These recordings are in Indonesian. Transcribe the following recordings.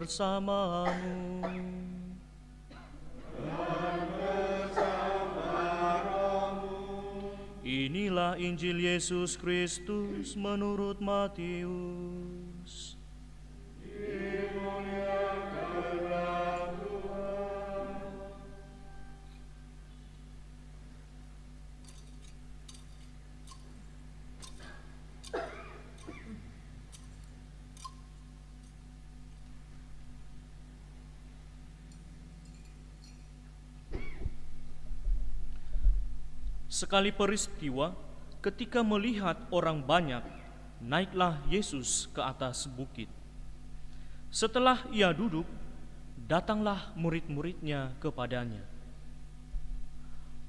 bersamamu. Inilah Injil Yesus Kristus menurut Matius. Dimuliakanlah Tuhan. Sekali peristiwa, ketika melihat orang banyak, naiklah Yesus ke atas bukit. Setelah ia duduk, datanglah murid-muridnya kepadanya.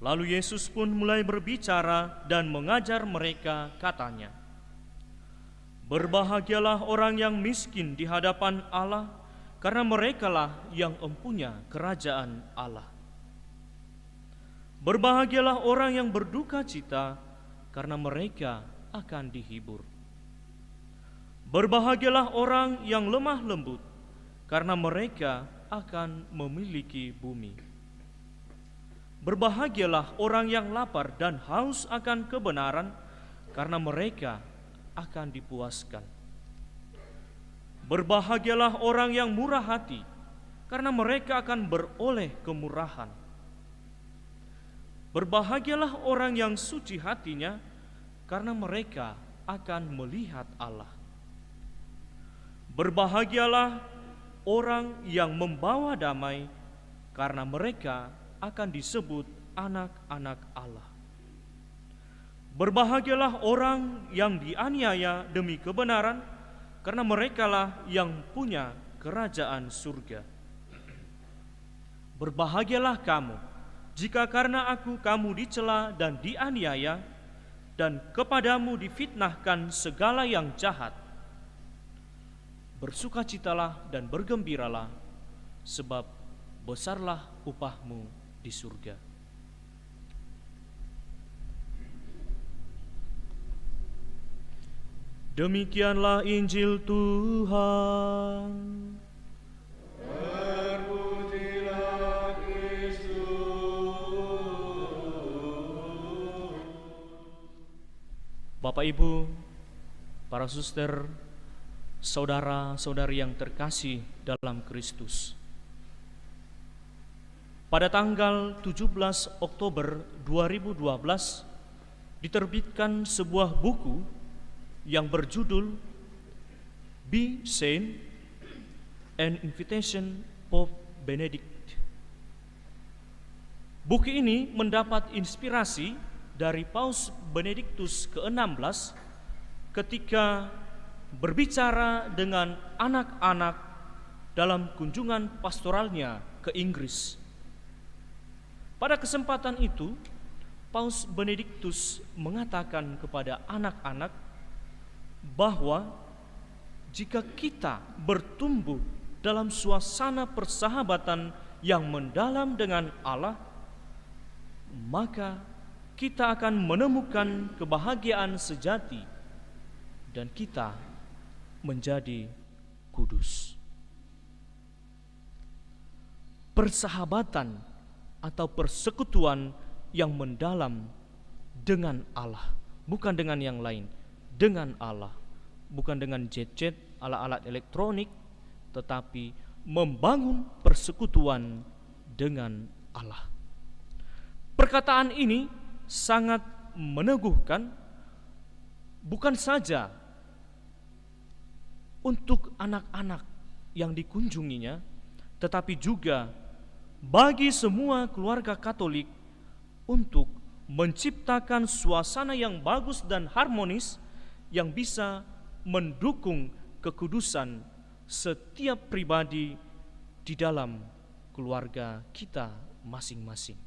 Lalu Yesus pun mulai berbicara dan mengajar mereka, katanya, "Berbahagialah orang yang miskin di hadapan Allah, karena merekalah yang empunya kerajaan Allah. Berbahagialah orang yang berduka cita, karena mereka akan dihibur. Berbahagialah orang yang lemah lembut, karena mereka akan memiliki bumi. Berbahagialah orang yang lapar dan haus akan kebenaran, karena mereka akan dipuaskan. Berbahagialah orang yang murah hati, karena mereka akan beroleh kemurahan. Berbahagialah orang yang suci hatinya, karena mereka akan melihat Allah. Berbahagialah orang yang membawa damai, karena mereka akan disebut anak-anak Allah. Berbahagialah orang yang dianiaya demi kebenaran, karena merekalah yang punya kerajaan surga. Berbahagialah kamu jika karena aku kamu dicela dan dianiaya, dan kepadamu difitnahkan segala yang jahat. Bersukacitalah dan bergembiralah, sebab besarlah upahmu di surga." Demikianlah Injil Tuhan. Terpujilah Kristus. Bapak Ibu, para suster, saudara-saudari yang terkasih dalam Kristus. Pada tanggal 17 Oktober 2012 diterbitkan sebuah buku yang berjudul Be Saint, an Invitation Pope Benedict. Buku ini mendapat inspirasi dari Paus Benediktus ke-16 ketika berbicara dengan anak-anak dalam kunjungan pastoralnya ke Inggris. Pada kesempatan itu, Paus Benediktus mengatakan kepada anak-anak bahwa jika kita bertumbuh dalam suasana persahabatan yang mendalam dengan Allah, maka kita akan menemukan kebahagiaan sejati dan kita menjadi kudus. Persahabatan atau persekutuan yang mendalam dengan Allah, bukan dengan yang lain, dengan Allah, bukan dengan gadget, alat-alat elektronik, tetapi membangun persekutuan dengan Allah. Perkataan ini sangat meneguhkan, bukan saja untuk anak-anak yang dikunjunginya, tetapi juga bagi semua keluarga Katolik untuk menciptakan suasana yang bagus dan harmonis yang bisa mendukung kekudusan setiap pribadi di dalam keluarga kita masing-masing.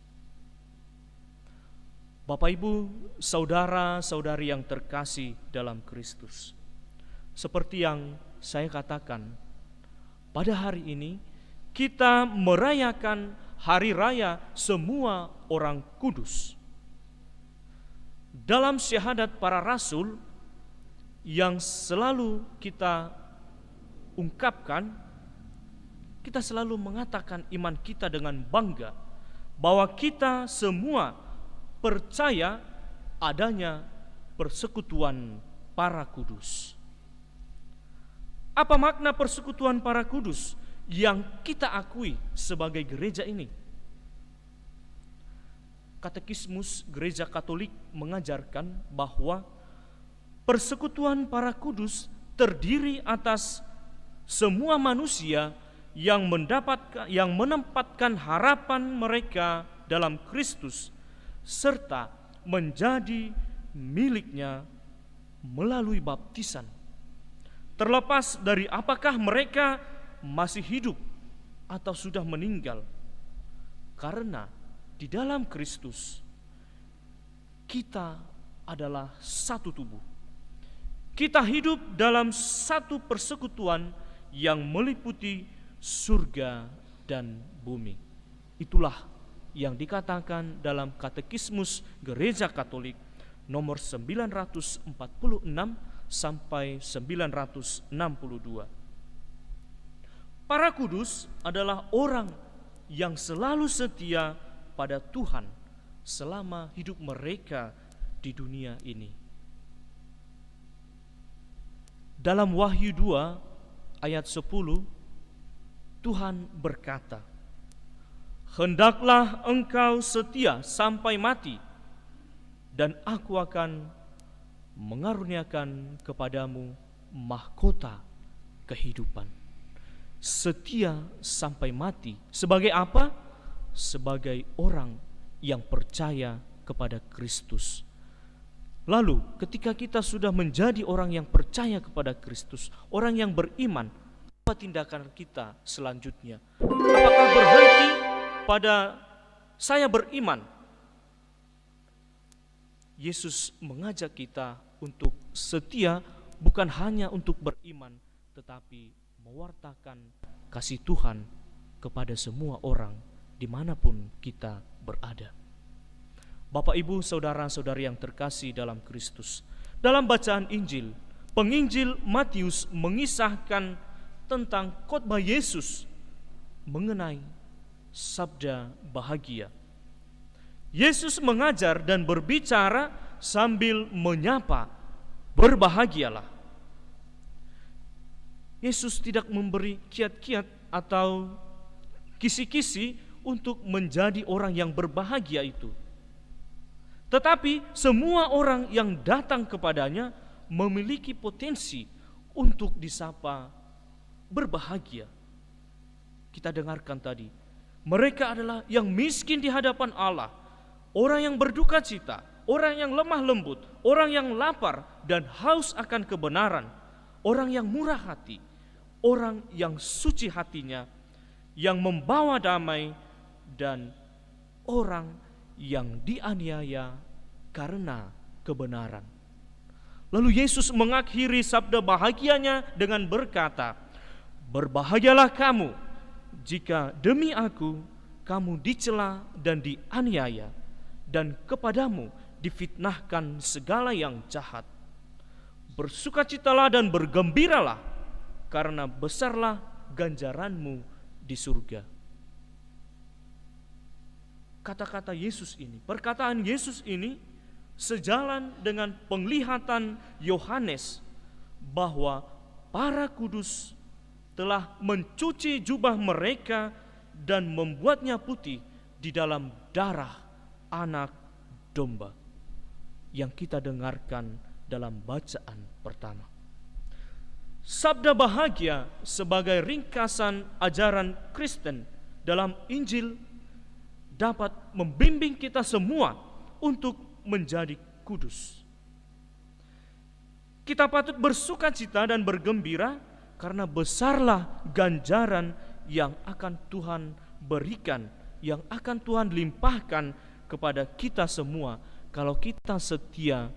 Bapak, Ibu, saudara-saudari yang terkasih dalam Kristus, seperti yang saya katakan, pada hari ini kita merayakan hari raya semua orang kudus. Dalam syahadat para rasul yang selalu kita ungkapkan, kita selalu mengatakan iman kita dengan bangga bahwa kita semua percaya adanya persekutuan para kudus. Apa makna persekutuan para kudus yang kita akui sebagai gereja ini? Katekismus Gereja Katolik mengajarkan bahwa persekutuan para kudus terdiri atas semua manusia yang menempatkan harapan mereka dalam Kristus serta menjadi miliknya melalui baptisan. Terlepas dari apakah mereka masih hidup atau sudah meninggal, karena di dalam Kristus kita adalah satu tubuh. Kita hidup dalam satu persekutuan yang meliputi surga dan bumi. Itulah yang dikatakan dalam Katekismus Gereja Katolik nomor 946 sampai 962. Para kudus adalah orang yang selalu setia pada Tuhan selama hidup mereka di dunia ini. Dalam Wahyu 2 ayat 10, Tuhan berkata, "Hendaklah engkau setia sampai mati, dan aku akan mengaruniakan kepadamu mahkota kehidupan." Setia sampai mati. Sebagai apa? Sebagai orang yang percaya kepada Kristus. Lalu ketika kita sudah menjadi orang yang percaya kepada Kristus, orang yang beriman, apa tindakan kita selanjutnya? Apakah berhenti pada saya beriman? Yesus mengajak kita untuk setia, bukan hanya untuk beriman, tetapi mewartakan kasih Tuhan kepada semua orang dimanapun kita berada. Bapak, Ibu, saudara-saudari yang terkasih dalam Kristus, dalam bacaan Injil, penginjil Matius mengisahkan tentang khotbah Yesus mengenai sabda bahagia. Yesus mengajar dan berbicara sambil menyapa, "Berbahagialah." Yesus tidak memberi kiat-kiat atau kisi-kisi untuk menjadi orang yang berbahagia itu. Tetapi semua orang yang datang kepadanya memiliki potensi untuk disapa berbahagia. Kita dengarkan tadi, mereka adalah yang miskin di hadapan Allah, orang yang berduka cita, orang yang lemah lembut, orang yang lapar dan haus akan kebenaran, orang yang murah hati, orang yang suci hatinya, yang membawa damai, dan orang yang dianiaya karena kebenaran. Lalu Yesus mengakhiri sabda bahagianya dengan berkata, "Berbahagialah kamu jika demi aku kamu dicela dan dianiaya, dan kepadamu difitnahkan segala yang jahat. Bersukacitalah dan bergembiralah, karena besarlah ganjaranmu di surga." Kata-kata Yesus ini, perkataan Yesus ini sejalan dengan penglihatan Yohanes bahwa para kudus telah mencuci jubah mereka dan membuatnya putih di dalam darah anak domba yang kita dengarkan dalam bacaan pertama. Sabda bahagia sebagai ringkasan ajaran Kristen dalam Injil dapat membimbing kita semua untuk menjadi kudus. Kita patut bersukacita dan bergembira karena besarlah ganjaran yang akan Tuhan berikan, yang akan Tuhan limpahkan kepada kita semua kalau kita setia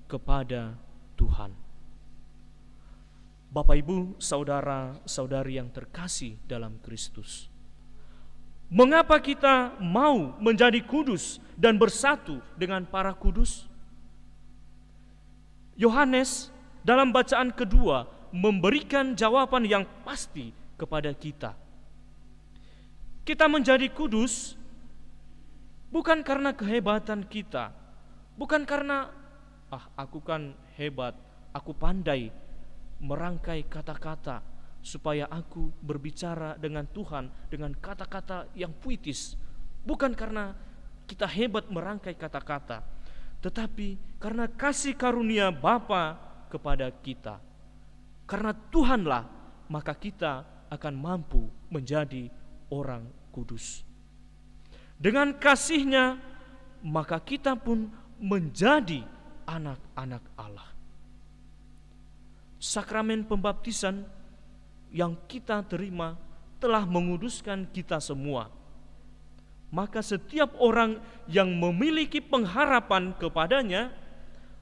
kepada Tuhan. Bapak, Ibu, saudara-saudari yang terkasih dalam Kristus, mengapa kita mau menjadi kudus dan bersatu dengan para kudus? Yohanes dalam bacaan kedua memberikan jawaban yang pasti kepada kita. Kita menjadi kudus bukan karena kehebatan kita, bukan karena aku kan hebat, aku pandai merangkai kata-kata supaya aku berbicara dengan Tuhan dengan kata-kata yang puitis. Bukan karena kita hebat merangkai kata-kata, tetapi karena kasih karunia Bapa kepada kita. Karena Tuhanlah, maka kita akan mampu menjadi orang kudus. Dengan kasih-Nya, maka kita pun menjadi anak-anak Allah. Sakramen pembaptisan yang kita terima telah menguduskan kita semua. Maka setiap orang yang memiliki pengharapan kepadanya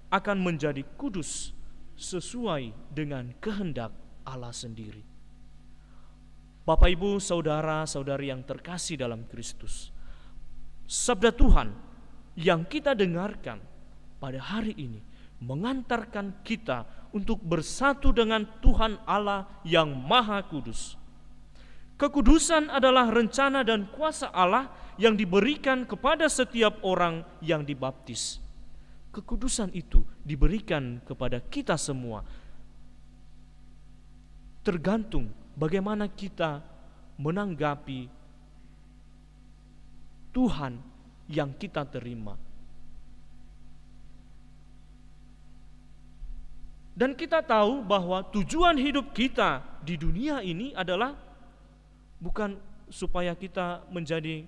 akan menjadi kudus sesuai dengan kehendak Allah sendiri. Bapak, Ibu, saudara-saudari yang terkasih dalam Kristus, sabda Tuhan yang kita dengarkan pada hari ini mengantarkan kita untuk bersatu dengan Tuhan Allah yang Maha Kudus. Kekudusan adalah rencana dan kuasa Allah yang diberikan kepada setiap orang yang dibaptis. Kekudusan itu diberikan kepada kita semua. Tergantung bagaimana kita menanggapi Tuhan yang kita terima. Dan kita tahu bahwa tujuan hidup kita di dunia ini adalah bukan supaya kita menjadi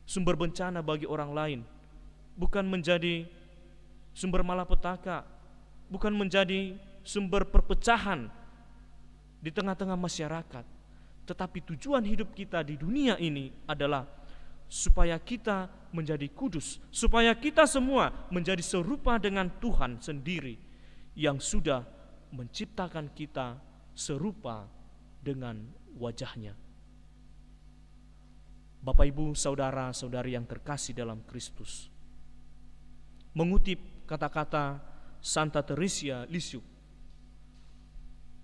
sumber bencana bagi orang lain, bukan menjadi sumber malapetaka, bukan menjadi sumber perpecahan di tengah-tengah masyarakat. Tetapi tujuan hidup kita di dunia ini adalah supaya kita menjadi kudus, supaya kita semua menjadi serupa dengan Tuhan sendiri yang sudah menciptakan kita serupa dengan wajah-Nya. Bapak, Ibu, saudara-saudari yang terkasih dalam Kristus, mengutip kata-kata Santa Teresia Lisieux,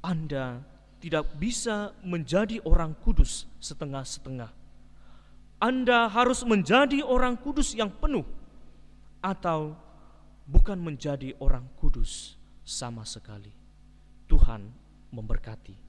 Anda tidak bisa menjadi orang kudus setengah-setengah. Anda harus menjadi orang kudus yang penuh, atau bukan menjadi orang kudus sama sekali. Tuhan memberkati.